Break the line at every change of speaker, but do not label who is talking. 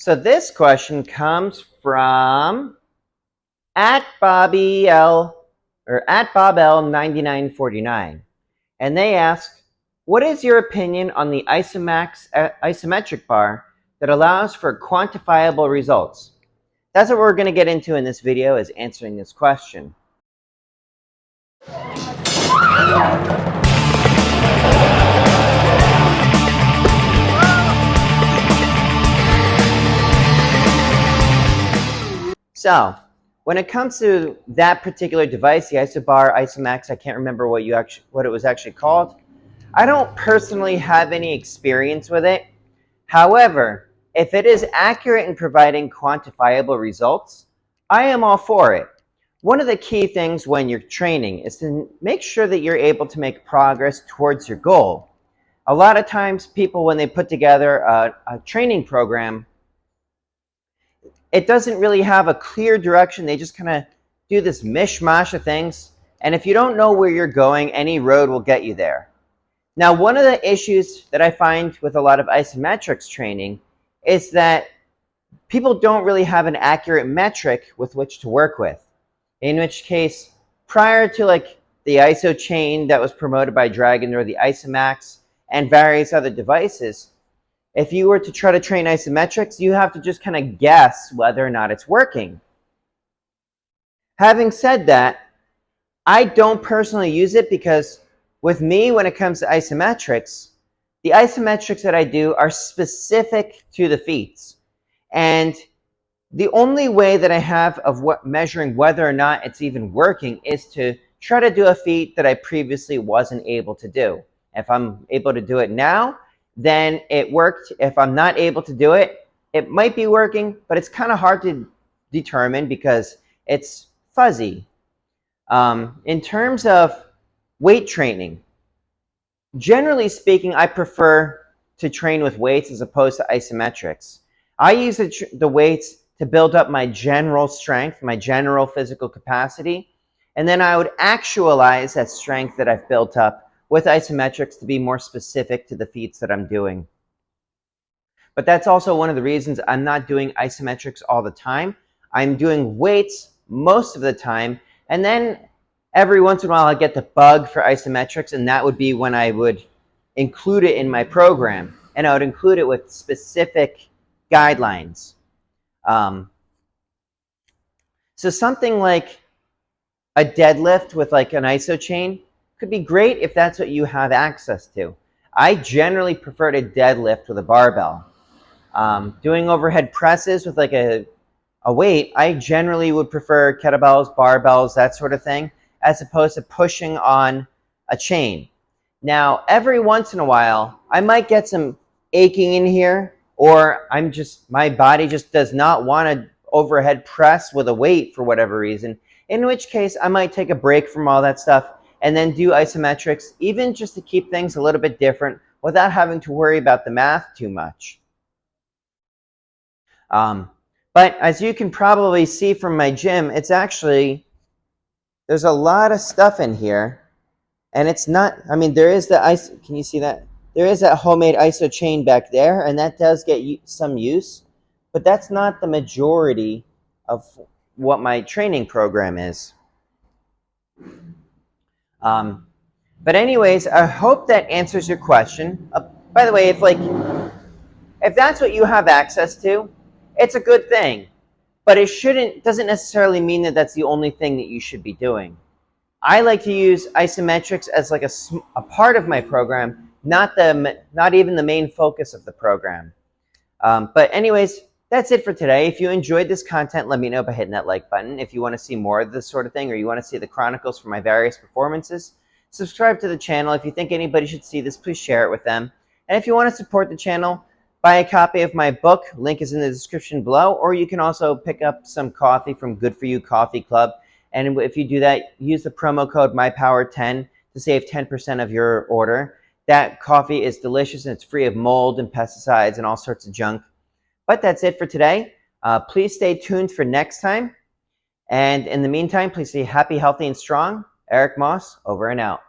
So this question comes from at Bobby L or at Bob L 9949, and they ask, what is your opinion on the isomax isometric bar that allows for quantifiable results? That's what we're going to get into in this video, is answering this question. So, when it comes to that particular device, the isobar, isomax, I can't remember what it was actually called. I don't personally have any experience with it. However, if it is accurate in providing quantifiable results, I am all for it. One of the key things when you're training is to make sure that you're able to make progress towards your goal. A lot of times people, when they put together a training program, it doesn't really have a clear direction. They just kind of do this mishmash of things. And if you don't know where you're going, any road will get you there. Now, one of the issues that I find with a lot of isometrics training is that people don't really have an accurate metric with which to work with. In which case, prior to like the ISO chain that was promoted by Dragon or the isomax and various other devices, if you were to try to train isometrics, you have to just kind of guess whether or not it's working. Having said that, I don't personally use it because with me, when it comes to isometrics, the isometrics that I do are specific to the feats. And the only way that I have of measuring whether or not it's even working is to try to do a feat that I previously wasn't able to do. If I'm able to do it now, then it worked. If I'm not able to do it, it might be working, but it's kind of hard to determine because it's fuzzy. In terms of weight training, generally speaking, I prefer to train with weights as opposed to isometrics. I use the weights to build up my general strength, my general physical capacity, and then I would actualize that strength that I've built up with isometrics to be more specific to the feats that I'm doing. But that's also one of the reasons I'm not doing isometrics all the time. I'm doing weights most of the time, and then every once in a while I get the bug for isometrics, and that would be when I would include it in my program, and I would include it with specific guidelines. So something like a deadlift with like an iso chain could be great if that's what you have access to. I generally prefer to deadlift with a barbell. Doing overhead presses with like a weight, I generally would prefer kettlebells, barbells, that sort of thing, as opposed to pushing on a chain. Now, every once in a while, I might get some aching in here, or my body just does not want to overhead press with a weight for whatever reason, in which case I might take a break from all that stuff and then do isometrics, even just to keep things a little bit different without having to worry about the math too much. But as you can probably see from my gym, there's a lot of stuff in here, and it's not, there is can you see that? There is that homemade iso chain back there, and that does get some use, but that's not the majority of what my training program is. But anyways, I hope that answers your question. By the way, if that's what you have access to, it's a good thing. But it doesn't necessarily mean that that's the only thing that you should be doing. I like to use isometrics as like a part of my program, not even the main focus of the program. But anyways, that's it for today. If you enjoyed this content, let me know by hitting that like button. If you want to see more of this sort of thing, or you want to see the chronicles for my various performances, subscribe to the channel. If you think anybody should see this, please share it with them. And if you want to support the channel, buy a copy of my book. Link is in the description below. Or you can also pick up some coffee from Good For You Coffee Club. And if you do that, use the promo code MyPower10 to save 10% of your order. That coffee is delicious, and it's free of mold and pesticides and all sorts of junk. But that's it for today. Please stay tuned for next time. And in the meantime, please stay happy, healthy, and strong. Eric Moss, over and out.